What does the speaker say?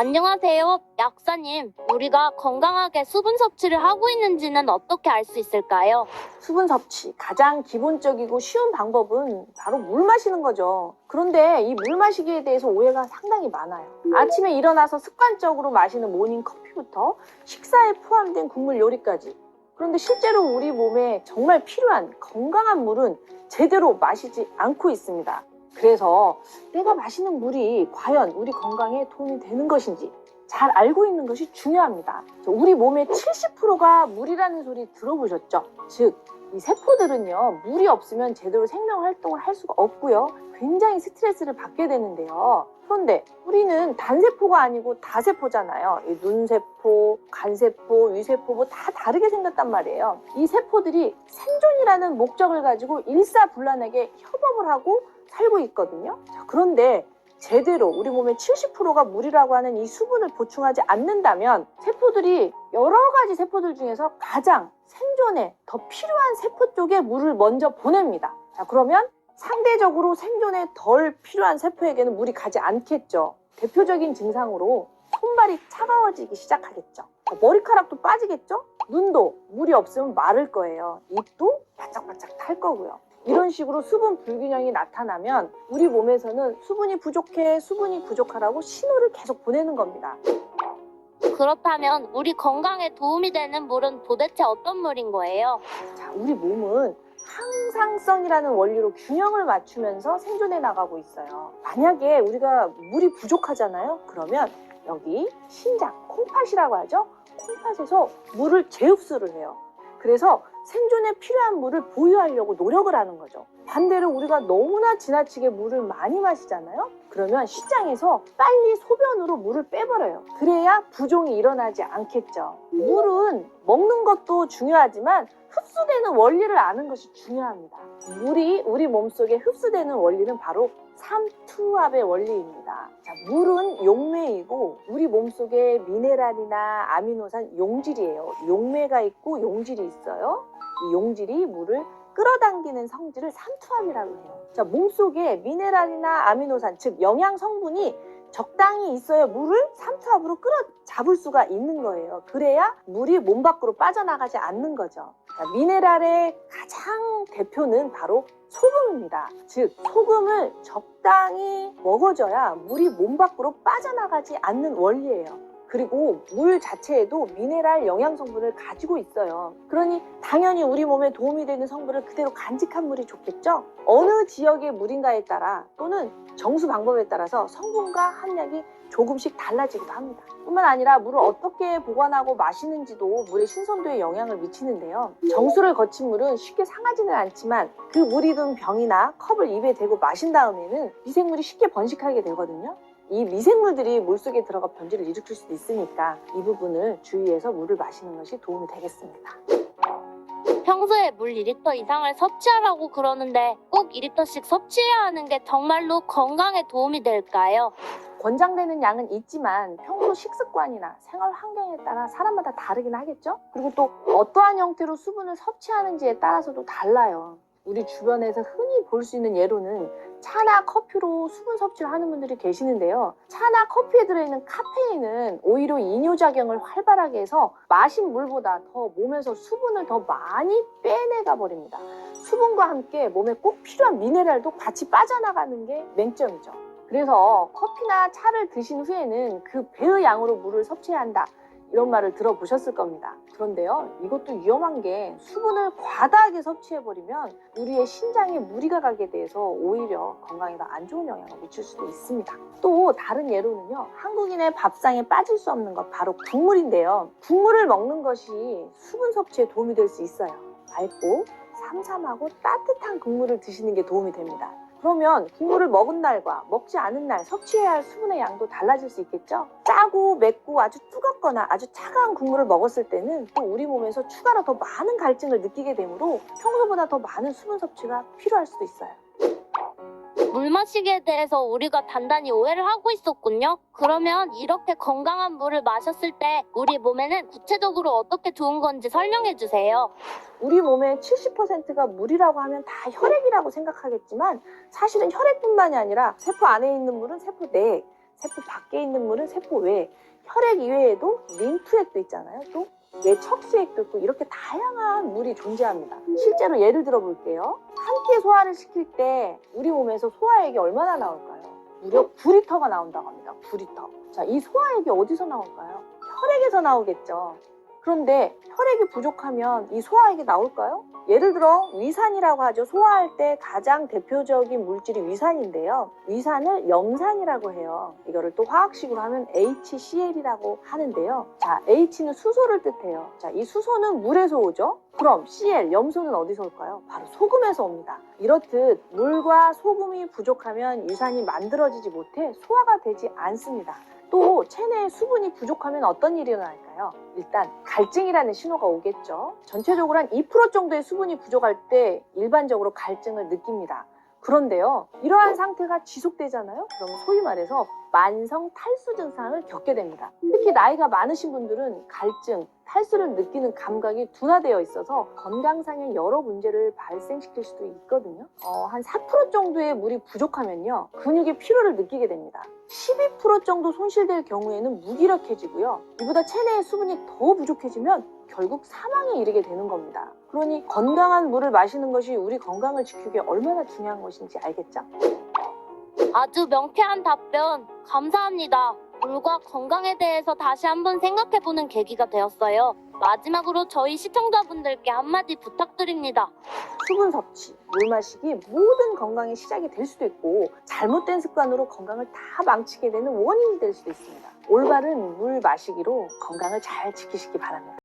안녕하세요, 약사님. 우리가 건강하게 수분 섭취를 하고 있는지는 어떻게 알 수 있을까요? 수분 섭취 가장 기본적이고 쉬운 방법은 바로 물 마시는 거죠. 그런데 이 물 마시기에 대해서 오해가 상당히 많아요. 아침에 일어나서 습관적으로 마시는 모닝 커피부터 식사에 포함된 국물 요리까지. 그런데 실제로 우리 몸에 정말 필요한 건강한 물은 제대로 마시지 않고 있습니다. 그래서 내가 마시는 물이 과연 우리 건강에 도움이 되는 것인지 잘 알고 있는 것이 중요합니다. 우리 몸의 70%가 물이라는 소리 들어보셨죠? 즉, 이 세포들은요, 물이 없으면 제대로 생명 활동을 할 수가 없고요. 굉장히 스트레스를 받게 되는데요. 그런데 우리는 단세포가 아니고 다세포잖아요. 이 눈세포, 간세포, 위세포 뭐 다 다르게 생겼단 말이에요. 이 세포들이 생존이라는 목적을 가지고 일사불란하게 협업을 하고 살고 있거든요. 자, 그런데 제대로 우리 몸의 70%가 물이라고 하는 이 수분을 보충하지 않는다면 세포들이 여러 가지 세포들 중에서 가장 생존에 더 필요한 세포 쪽에 물을 먼저 보냅니다. 자, 그러면 상대적으로 생존에 덜 필요한 세포에게는 물이 가지 않겠죠. 대표적인 증상으로 손발이 차가워지기 시작하겠죠. 머리카락도 빠지겠죠. 눈도 물이 없으면 마를 거예요. 입도 바짝바짝 탈 거고요. 이런 식으로 수분 불균형이 나타나면 우리 몸에서는 수분이 부족하라고 신호를 계속 보내는 겁니다. 그렇다면 우리 건강에 도움이 되는 물은 도대체 어떤 물인 거예요? 자, 우리 몸은 항상성이라는 원리로 균형을 맞추면서 생존해 나가고 있어요. 만약에 우리가 물이 부족하잖아요. 그러면 여기 신장, 콩팥이라고 하죠. 콩팥에서 물을 재흡수를 해요. 그래서 생존에 필요한 물을 보유하려고 노력을 하는 거죠. 반대로 우리가 너무나 지나치게 물을 많이 마시잖아요. 그러면 신장에서 빨리 소변으로 물을 빼버려요. 그래야 부종이 일어나지 않겠죠. 물은 먹는 것도 중요하지만 흡수되는 원리를 아는 것이 중요합니다. 물이 우리 몸속에 흡수되는 원리는 바로 삼투압의 원리입니다. 자, 물은 용매이고 우리 몸속에 미네랄이나 아미노산, 용질이에요. 용매가 있고 용질이 있어요. 이 용질이 물을 끌어당기는 성질을 삼투압이라고 해요. 자, 몸속에 미네랄이나 아미노산, 즉 영양 성분이 적당히 있어야 물을 삼투압으로 끌어잡을 수가 있는 거예요. 그래야 물이 몸 밖으로 빠져나가지 않는 거죠. 자, 미네랄의 가장 대표는 바로 소금입니다. 즉, 소금을 적당히 먹어줘야 물이 몸 밖으로 빠져나가지 않는 원리예요. 그리고 물 자체에도 미네랄 영양 성분을 가지고 있어요. 그러니 당연히 우리 몸에 도움이 되는 성분을 그대로 간직한 물이 좋겠죠? 어느 지역의 물인가에 따라 또는 정수 방법에 따라서 성분과 함량이 조금씩 달라지기도 합니다. 뿐만 아니라 물을 어떻게 보관하고 마시는지도 물의 신선도에 영향을 미치는데요. 정수를 거친 물은 쉽게 상하지는 않지만 그 물이 든 병이나 컵을 입에 대고 마신 다음에는 미생물이 쉽게 번식하게 되거든요. 이 미생물들이 물속에 들어가 변질을 일으킬 수도 있으니까 이 부분을 주의해서 물을 마시는 것이 도움이 되겠습니다. 평소에 물 2리터 이상을 섭취하라고 그러는데 꼭 2리터씩 섭취해야 하는 게 정말로 건강에 도움이 될까요? 권장되는 양은 있지만 평소 식습관이나 생활 환경에 따라 사람마다 다르긴 하겠죠? 그리고 또 어떠한 형태로 수분을 섭취하는지에 따라서도 달라요. 우리 주변에서 흔히 볼 수 있는 예로는 차나 커피로 수분 섭취를 하는 분들이 계시는데요. 차나 커피에 들어있는 카페인은 오히려 이뇨작용을 활발하게 해서 마신 물보다 더 몸에서 수분을 더 많이 빼내가 버립니다. 수분과 함께 몸에 꼭 필요한 미네랄도 같이 빠져나가는 게 맹점이죠. 그래서 커피나 차를 드신 후에는 그 배의 양으로 물을 섭취해야 한다. 이런 말을 들어보셨을 겁니다. 그런데요, 이것도 위험한 게 수분을 과다하게 섭취해버리면 우리의 신장에 무리가 가게 돼서 오히려 건강에 더 안 좋은 영향을 미칠 수도 있습니다. 또 다른 예로는요, 한국인의 밥상에 빠질 수 없는 것 바로 국물인데요. 국물을 먹는 것이 수분 섭취에 도움이 될 수 있어요. 맑고 삼삼하고 따뜻한 국물을 드시는 게 도움이 됩니다. 그러면 국물을 먹은 날과 먹지 않은 날 섭취해야 할 수분의 양도 달라질 수 있겠죠? 짜고 맵고 아주 뜨겁거나 아주 차가운 국물을 먹었을 때는 또 우리 몸에서 추가로 더 많은 갈증을 느끼게 되므로 평소보다 더 많은 수분 섭취가 필요할 수도 있어요. 물 마시기에 대해서 우리가 단단히 오해를 하고 있었군요. 그러면 이렇게 건강한 물을 마셨을 때 우리 몸에는 구체적으로 어떻게 좋은 건지 설명해 주세요. 우리 몸의 70%가 물이라고 하면 다 혈액이라고 생각하겠지만 사실은 혈액뿐만이 아니라 세포 안에 있는 물은 세포 내, 세포 밖 밖에 있는 물은 세포 외에 혈액 이외에도 림프액도 있잖아요. 또 뇌 척수액도 있고 이렇게 다양한 물이 존재합니다. 실제로 예를 들어 볼게요. 함께 소화를 시킬 때 우리 몸에서 소화액이 얼마나 나올까요? 무려 9리터가 나온다고 합니다. 9리터. 자, 이 소화액이 어디서 나올까요? 혈액에서 나오겠죠. 그런데 혈액이 부족하면 이 소화액이 나올까요? 예를 들어 위산이라고 하죠. 소화할 때 가장 대표적인 물질이 위산인데요. 위산을 염산이라고 해요. 이거를 또 화학식으로 하면 HCl이라고 하는데요. 자, H는 수소를 뜻해요. 자, 이 수소는 물에서 오죠. 그럼 Cl, 염소는 어디서 올까요? 바로 소금에서 옵니다. 이렇듯 물과 소금이 부족하면 유산이 만들어지지 못해 소화가 되지 않습니다. 또 체내에 수분이 부족하면 어떤 일이 일어날까요? 일단 갈증이라는 신호가 오겠죠. 전체적으로 한 2% 정도의 수분이 부족할 때 일반적으로 갈증을 느낍니다. 그런데요, 이러한 상태가 지속되잖아요. 그럼 소위 말해서 만성 탈수 증상을 겪게 됩니다. 특히 나이가 많으신 분들은 갈증, 탈수를 느끼는 감각이 둔화되어 있어서 건강상의 여러 문제를 발생시킬 수도 있거든요. 한 4% 정도의 물이 부족하면요, 근육의 피로를 느끼게 됩니다. 12% 정도 손실될 경우에는 무기력해지고요. 이보다 체내의 수분이 더 부족해지면 결국 사망에 이르게 되는 겁니다. 그러니 건강한 물을 마시는 것이 우리 건강을 지키기에 얼마나 중요한 것인지 알겠죠? 아주 명쾌한 답변 감사합니다. 물과 건강에 대해서 다시 한번 생각해보는 계기가 되었어요. 마지막으로 저희 시청자분들께 한마디 부탁드립니다. 수분 섭취, 물 마시기 모든 건강의 시작이 될 수도 있고 잘못된 습관으로 건강을 다 망치게 되는 원인이 될 수도 있습니다. 올바른 물 마시기로 건강을 잘 지키시기 바랍니다.